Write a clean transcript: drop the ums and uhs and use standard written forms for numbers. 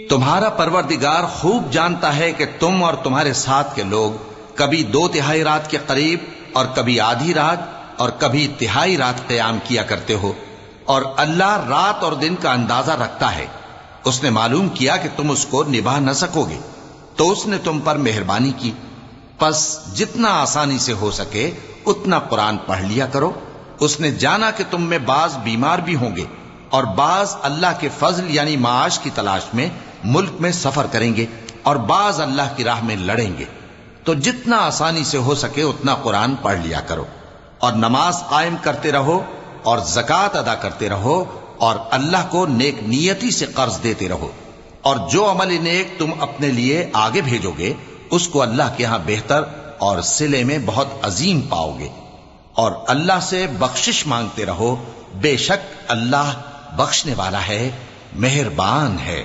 تمہارا پروردگار خوب جانتا ہے کہ تم اور تمہارے ساتھ کے لوگ کبھی 2/3 رات کے قریب اور کبھی آدھی رات اور کبھی تہائی رات قیام کیا کرتے ہو، اور اللہ رات اور دن کا اندازہ رکھتا ہے۔ اس نے معلوم کیا کہ تم اس کو نبھا نہ سکو گے تو اس نے تم پر مہربانی کی، پس جتنا آسانی سے ہو سکے اتنا قرآن پڑھ لیا کرو۔ اس نے جانا کہ تم میں بعض بیمار بھی ہوں گے اور بعض اللہ کے فضل یعنی معاش کی تلاش میں ملک میں سفر کریں گے اور بعض اللہ کی راہ میں لڑیں گے، تو جتنا آسانی سے ہو سکے اتنا قرآن پڑھ لیا کرو، اور نماز قائم کرتے رہو اور زکوٰۃ ادا کرتے رہو اور اللہ کو نیک نیتی سے قرض دیتے رہو، اور جو عمل نیک تم اپنے لیے آگے بھیجو گے اس کو اللہ کے ہاں بہتر اور صلے میں بہت عظیم پاؤ گے، اور اللہ سے بخشش مانگتے رہو، بے شک اللہ بخشنے والا ہے، مہربان ہے۔